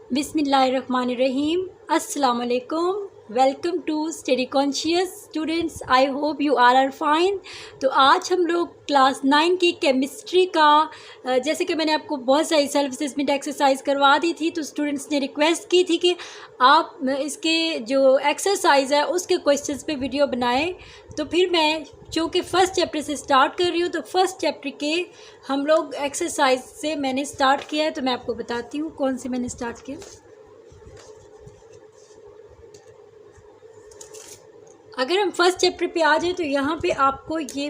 Bismillahirrahmanirrahim. Assalamu alaikum. Welcome to study conscious students. I hope you are fine. तो आज हम लोग class 9 की केमिस्ट्री का जैसे कि मैंने आपको बहुत सारी सेल्फ असेसमेंट एक्सरसाइज करवा दी थी, तो स्टूडेंट्स ने रिक्वेस्ट की थी कि आप इसके जो एक्सरसाइज है उसके क्वेश्चंस पे वीडियो बनाएं. तो फिर मैं चूँकि फ़र्स्ट चैप्टर से स्टार्ट कर रही हूँ, तो फर्स्ट चैप्टर के हम लोग एक्सरसाइज से मैंने स्टार्ट किया है. तो मैं आपको बताती हूँ कौन से मैंने स्टार्ट किया. अगर हम फर्स्ट चैप्टर पे आ जाए तो यहाँ पे आपको ये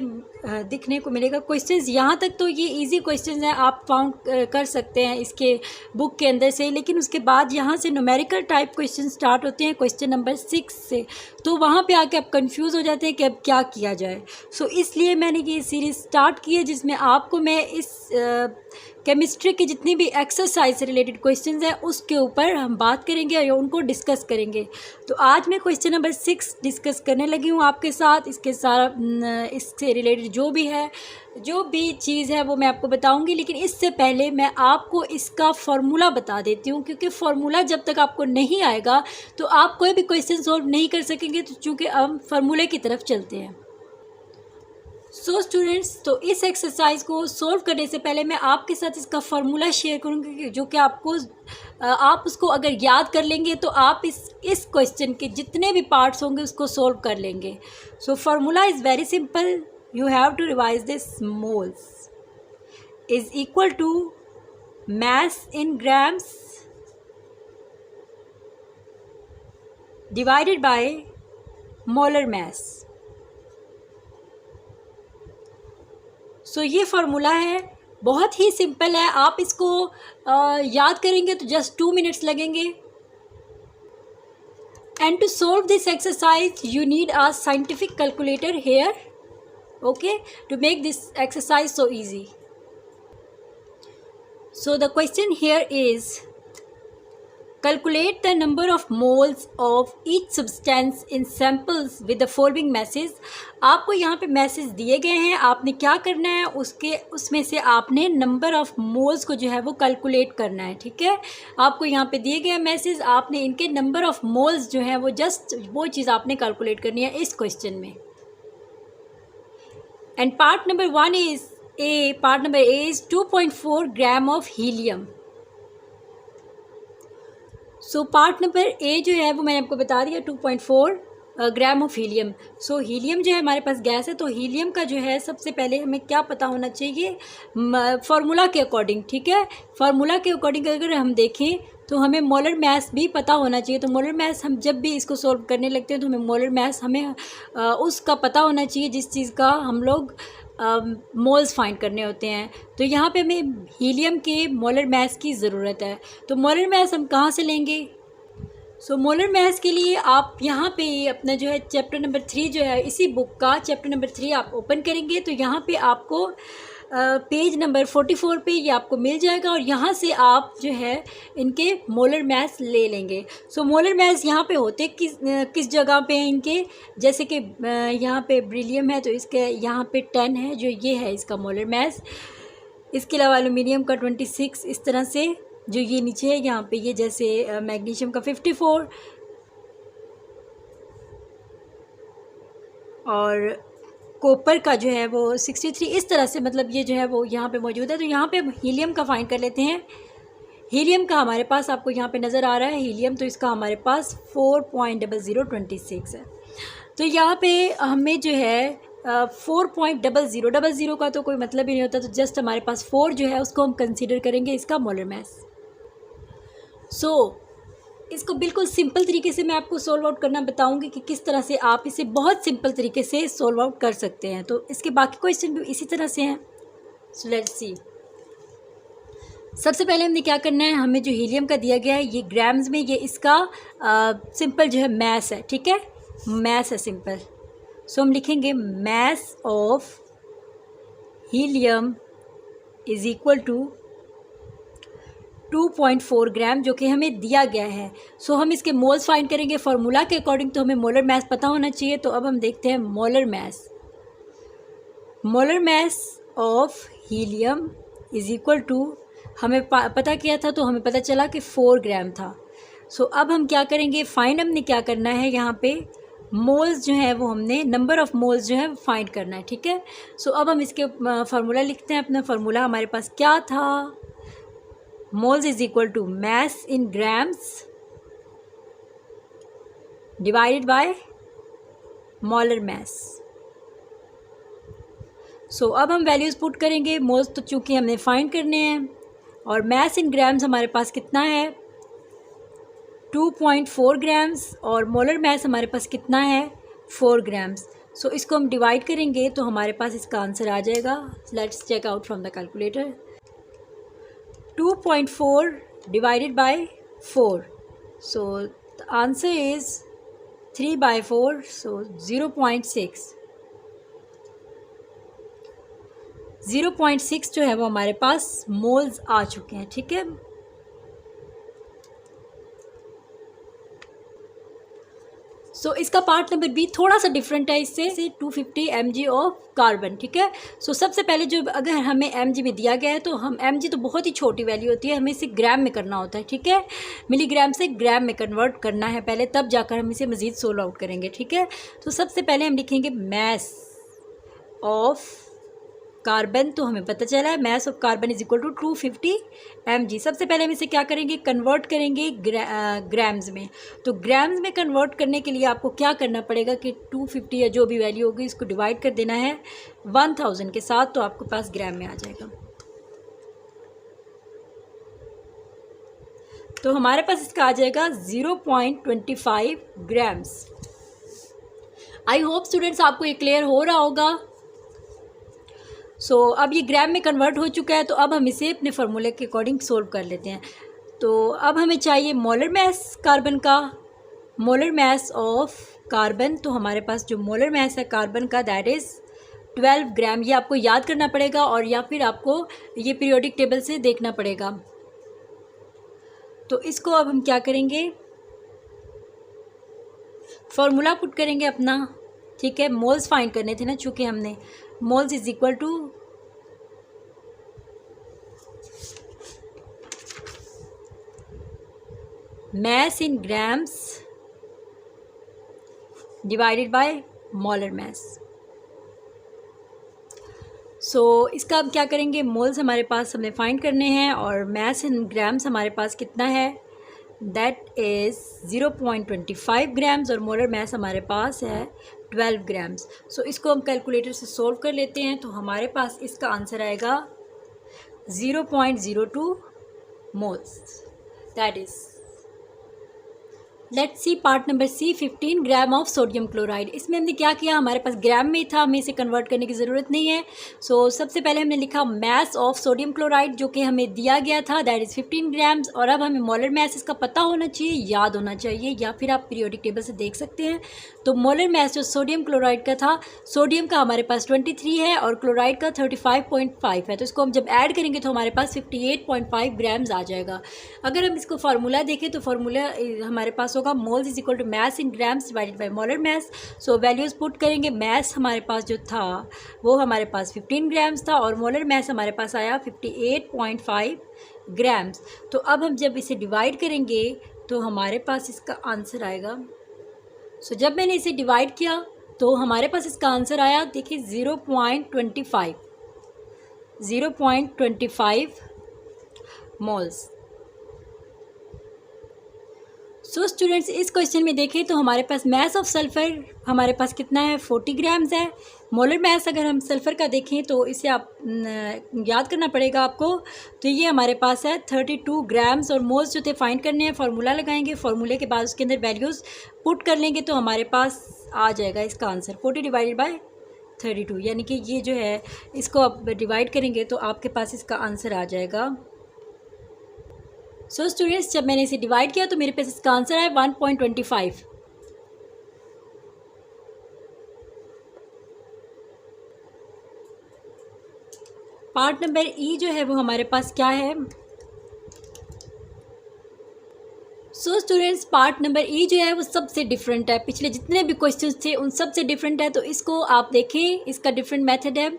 दिखने को मिलेगा. क्वेश्चंस यहाँ तक तो ये इजी क्वेश्चंस हैं, आप फाउंड कर सकते हैं इसके बुक के अंदर से. लेकिन उसके बाद यहाँ से न्यूमेरिकल टाइप क्वेश्चन स्टार्ट होते हैं क्वेश्चन नंबर 6 से. तो वहाँ पे आके आप कंफ्यूज हो जाते हैं कि अब क्या किया जाए. सो इसलिए मैंने ये सीरीज़ स्टार्ट की है जिसमें आपको मैं इस केमिस्ट्री की जितनी भी एक्सरसाइज से रिलेटेड क्वेश्चंस हैं उसके ऊपर हम बात करेंगे और उनको डिस्कस करेंगे. तो आज मैं क्वेश्चन नंबर 6 डिस्कस करने लगी हूँ आपके साथ. इससे रिलेटेड जो भी चीज़ है वो मैं आपको बताऊंगी. लेकिन इससे पहले मैं आपको इसका फार्मूला बता देती हूँ, क्योंकि फार्मूला जब तक आपको नहीं आएगा तो आप कोई भी क्वेश्चन सॉल्व नहीं कर सकेंगे. तो चूँकि हम फार्मूले की तरफ चलते हैं. सो स्टूडेंट्स, तो इस एक्सरसाइज को सॉल्व करने से पहले मैं आपके साथ इसका फार्मूला शेयर करूँगी, जो कि आप उसको अगर याद कर लेंगे तो आप इस क्वेश्चन के जितने भी पार्ट्स होंगे उसको सॉल्व कर लेंगे. So formula is very simple. You have to revise this. Moles is equal to mass in grams divided by molar mass. So ये फार्मूला है, बहुत ही सिंपल है. आप इसको याद करेंगे तो जस्ट 2 मिनट्स लगेंगे. And to solve this exercise you need a scientific calculator here, okay, to make this exercise so easy. So the question here is, calculate the number of moles of each substance in samples with the following masses. आपको यहाँ पे message दिए गए हैं, आपने क्या करना है उसमें से आपने नंबर ऑफ़ मोल्स को जो है वो कैलकुलेट करना है. ठीक है, आपको यहाँ पे दिए गए मैसेज, आपने इनके नंबर ऑफ़ मोल्स जो है वो जस्ट वो चीज़ आपने कैलकुलेट करनी है इस क्वेश्चन में. And part number 1 is part number A is 2.4 gram of helium. So part number A जो है वो मैंने आपको बता दिया 2.4 gram of helium. So helium जो है हमारे पास गैस है, तो हीलियम का जो है सबसे पहले हमें क्या पता होना चाहिए फार्मूला के अकॉर्डिंग. ठीक है, फार्मूला के अकॉर्डिंग अगर हम देखें तो हमें मोलर मैस भी पता होना चाहिए. तो मोलर मैस हम जब भी इसको सॉल्व करने लगते हैं तो हमें मोलर मैस उसका पता होना चाहिए जिस चीज़ का हम लोग मोल्स फाइंड करने होते हैं. तो यहाँ पे हमें हीलियम के मोलर मैस की ज़रूरत है. तो मोलर मैस हम कहाँ से लेंगे? सो मोलर मैस के लिए आप यहाँ पे अपना जो है चैप्टर नंबर 3 जो है इसी बुक का चैप्टर नंबर 3 आप ओपन करेंगे तो यहाँ पे आपको पेज नंबर 44 पे ये आपको मिल जाएगा. और यहाँ से आप जो है इनके मोलर मैस ले लेंगे. सो मोलर मैस यहाँ पे होते किस जगह पे हैं इनके, जैसे कि यहाँ पे ब्रिलियम है तो इसके यहाँ पे 10 है, जो ये है इसका मोलर मैस. इसके अलावा एल्यूमिनियम का 26, इस तरह से जो ये नीचे है यहाँ पे ये जैसे मैग्नीशियम का 54 और कॉपर का जो है वो 63, इस तरह से मतलब ये जो है वो यहाँ पे मौजूद है. तो यहाँ पे हम हीलियम का फाइंड कर लेते हैं. हीलियम का हमारे पास आपको यहाँ पे नज़र आ रहा है हीलियम, तो इसका हमारे पास 4.0026 है. तो यहाँ पे हमें जो है 4.0000 का तो कोई मतलब ही नहीं होता, तो जस्ट हमारे पास 4 जो है उसको हम कंसिडर करेंगे इसका मोलर मैस. सो इसको बिल्कुल सिंपल तरीके से मैं आपको सॉल्व आउट करना बताऊंगी कि किस तरह से आप इसे बहुत सिंपल तरीके से सॉल्व आउट कर सकते हैं. तो इसके बाकी क्वेश्चन भी इसी तरह से हैं. So let's see. सबसे पहले हमने क्या करना है, हमें जो हीलियम का दिया गया है ये ग्राम्स में, ये इसका सिंपल जो है मैस है. ठीक है, मैस है सिंपल. सो हम लिखेंगे mass of helium is equal to 2.4 gram, जो कि हमें दिया गया है. सो हम इसके मोल्स फाइंड करेंगे फार्मूला के अकॉर्डिंग. तो हमें मोलर मैस पता होना चाहिए. तो अब हम देखते हैं molar mass of helium is equal to हमें पता किया था तो हमें पता चला कि 4 ग्राम था। सो अब हम क्या करेंगे, फाइंड हमने क्या करना है यहाँ पे, मोल्स जो है वो हमने नंबर ऑफ़ मोल्स जो है फाइंड करना है, ठीक है। सो अब हम इसके फार्मूला लिखते हैं। अपना फार्मूला हमारे पास क्या था, moles is equal to mass in grams divided by molar mass. So अब हम वैल्यूज़ पुट करेंगे। मोल्स तो चूँकि हमने फाइंड करने हैं और मास इन ग्राम्स हमारे पास कितना है 2.4 ग्राम्स और मोलर मास हमारे पास कितना है 4 ग्राम्स। सो इसको हम डिवाइड करेंगे तो हमारे पास इसका आंसर आ जाएगा। Let's check out from the calculator. 2.4 divided by 4, so the answer is 3/4, so 0.6। 0.6 जो है वो हमारे पास मोल्स आ चुके हैं, ठीक है। सो इसका पार्ट नंबर बी थोड़ा सा डिफरेंट है इससे 250 mg ऑफ कार्बन, ठीक है। सो सबसे पहले जो अगर हमें mg में दिया गया है तो हम mg तो बहुत ही छोटी वैल्यू होती है, हमें इसे ग्राम में करना होता है, ठीक है। मिलीग्राम से ग्राम में कन्वर्ट करना है पहले, तब जाकर हम इसे मज़ीद सोल्व आउट करेंगे, ठीक है। तो सबसे पहले हम लिखेंगे मास ऑफ कार्बन, तो हमें पता चला है mass of carbon is equal to 250 mg। सबसे पहले हम इसे क्या करेंगे, कन्वर्ट करेंगे ग्राम्स में। तो ग्राम्स में कन्वर्ट करने के लिए आपको क्या करना पड़ेगा कि 250 या जो भी वैल्यू होगी इसको डिवाइड कर देना है 1000 के साथ, तो आपके पास ग्राम में आ जाएगा। तो हमारे पास इसका आ जाएगा 0.25 ग्राम्स। आई होप स्टूडेंट्स आपको ये क्लियर हो रहा होगा। सो अब ये ग्राम में कन्वर्ट हो चुका है, तो अब हम इसे अपने फार्मूले के अकॉर्डिंग सोल्व कर लेते हैं। तो अब हमें चाहिए मोलर मास कार्बन का, मोलर मास ऑफ कार्बन। तो हमारे पास जो मोलर मास है कार्बन का दैट इज़ 12 ग्राम। ये आपको याद करना पड़ेगा और या फिर आपको ये पीरियोडिक टेबल से देखना पड़ेगा। तो इसको अब हम क्या करेंगे, फार्मूला पुट करेंगे अपना, ठीक है। मोल्स फाइंड करने थे ना, चूँकि हमने moles is equal to mass in grams divided by molar mass. So इसका अब क्या करेंगे, मोल्स हमारे पास हमें फाइंड करने हैं और मास इन ग्राम्स हमारे पास कितना है दैट इज़ 0.25 ग्राम्स और मोलर मास हमारे पास है 12 ग्राम्स। सो इसको हम कैलकुलेटर से सोल्व कर लेते हैं। तो हमारे पास इसका आंसर आएगा 0.02 moles. That is, let's see part number C, 15 gram of sodium chloride. इसमें हमने क्या किया, हमारे पास ग्राम में था, हमें इसे कन्वर्ट करने की ज़रूरत नहीं है। सो सबसे पहले हमने लिखा मास ऑफ सोडियम क्लोराइड जो कि हमें दिया गया था दैट इज़ 15 ग्राम्स। और अब हमें मोलर मास इसका पता होना चाहिए, याद होना चाहिए, या फिर आप पीरियोडिक टेबल से देख सकते हैं। तो मोलर मास जो सोडियम क्लोराइड का था, सोडियम का हमारे पास 23 है और क्लोराइड का 35.5 है। तो इसको हम जब ऐड करेंगे तो हमारे पास 58.5 ग्राम्स आ जाएगा। अगर हम इसको फार्मूला देखें तो फार्मूला हमारे पास होगा moles is equal to mass in grams divided by molar mass. So values put करेंगे, मास हमारे पास जो था वो हमारे पास 15 ग्राम्स था और मोलर मास हमारे पास आया 58.5 ग्राम्स। तो अब हम जब इसे डिवाइड करेंगे तो हमारे पास इसका आंसर आएगा। सो जब मैंने इसे डिवाइड किया तो हमारे पास इसका आंसर आया, देखिए 0.25 मोल्स। सो स्टूडेंट्स इस क्वेश्चन में देखें तो हमारे पास मास ऑफ सल्फ़र हमारे पास कितना है 40 ग्राम्स है। मोलर मास अगर हम सल्फ़र का देखें तो इसे आप याद करना पड़ेगा आपको। तो ये हमारे पास है 32 ग्राम्स और मोल्स जो थे फाइंड करने हैं, फार्मूला लगाएंगे, फार्मूले के बाद उसके अंदर वैल्यूज़ पुट कर लेंगे तो हमारे पास आ जाएगा इसका आंसर 40 डिवाइडेड बाय 32, यानी कि ये जो है इसको आप डिवाइड करेंगे तो आपके पास इसका आंसर आ जाएगा। सो स्टूडेंट्स जब मैंने इसे डिवाइड किया तो मेरे पास इसका आंसर है 1.25। पार्ट नंबर ई जो है वो हमारे पास क्या है। सो स्टूडेंट्स पार्ट नंबर ई जो है वो सबसे डिफरेंट है, पिछले जितने भी क्वेश्चंस थे उन सबसे डिफरेंट है। तो इसको आप देखें, इसका डिफरेंट मेथड है।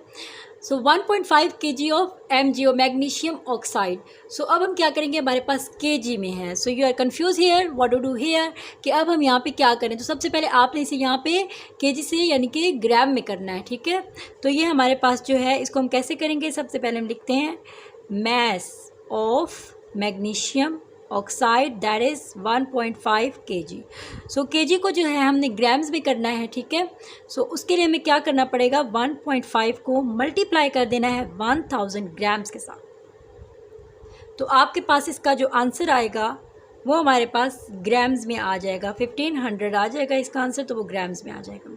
So 1.5 kg of MgO magnesium oxide. So अब हम क्या करेंगे, हमारे पास kg में है। So you are confuse here what to do here, कि अब हम यहाँ पे क्या करें। तो सबसे पहले आपने इसे यहाँ पे kg से यानी कि ग्राम में करना है, ठीक है। तो ये हमारे पास जो है इसको हम कैसे करेंगे, सबसे पहले हम लिखते हैं mass of magnesium oxide that is 1.5 kg। So kg को जो है हमने ग्राम्स में करना है, ठीक है। सो उसके लिए हमें क्या करना पड़ेगा, 1.5 को मल्टीप्लाई कर देना है 1000 ग्राम्स के साथ। तो आपके पास इसका जो आंसर आएगा वो हमारे पास ग्राम्स में आ जाएगा, 1500 आ जाएगा इसका आंसर, तो वो ग्राम्स में आ जाएगा।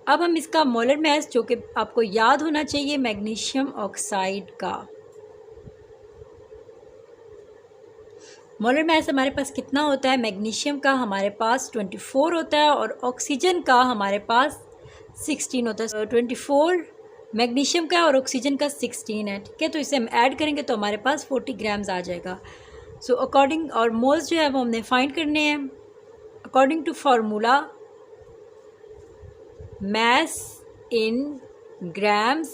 अब हम इसका मोलर मास जो कि आपको याद होना चाहिए मैग्नीशियम ऑक्साइड का, मोलर मास हमारे पास कितना होता है, मैग्नीशियम का हमारे पास 24 होता है और ऑक्सीजन का हमारे पास 16 होता है। 24 मैग्नीशियम का और ऑक्सीजन का 16 है, ठीक है। तो इसे हम ऐड करेंगे तो हमारे पास 40 ग्राम्स आ जाएगा। सो अकॉर्डिंग, और मोल्स जो है वो हमने फाइंड करने हैं according to formula mass in grams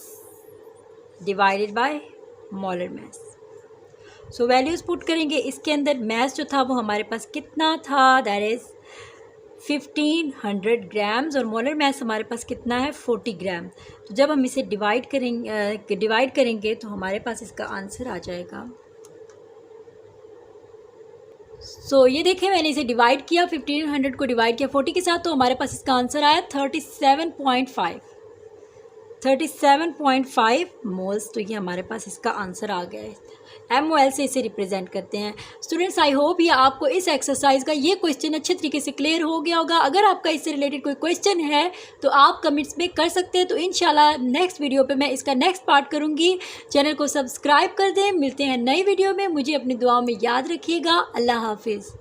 divided by molar mass। So values put करेंगे इसके अंदर। mass जो था वो हमारे पास कितना था, दैट इज़ 1500 ग्राम्स, और मोलर mass हमारे पास कितना है 40 ग्राम। तो जब हम इसे डिवाइड करेंगे तो हमारे पास इसका आंसर आ जाएगा। सो ये देखें, मैंने इसे डिवाइड किया, 1500 को डिवाइड किया 40 के साथ, तो हमारे पास इसका आंसर आया 37.5 मोल्स। तो ये हमारे पास इसका आंसर आ गया है। MOL से इसे रिप्रेजेंट करते हैं। स्टूडेंट्स, आई होप ये आपको इस एक्सरसाइज का ये क्वेश्चन अच्छे तरीके से क्लियर हो गया होगा। अगर आपका इससे रिलेटेड कोई क्वेश्चन है तो आप कमेंट्स में कर सकते हैं। तो इंशाल्लाह नेक्स्ट वीडियो पे मैं इसका नेक्स्ट पार्ट करूँगी। चैनल को सब्सक्राइब कर दें। मिलते हैं नई वीडियो में। मुझे अपनी दुआओं में याद रखिएगा। अल्लाह हाफिज़।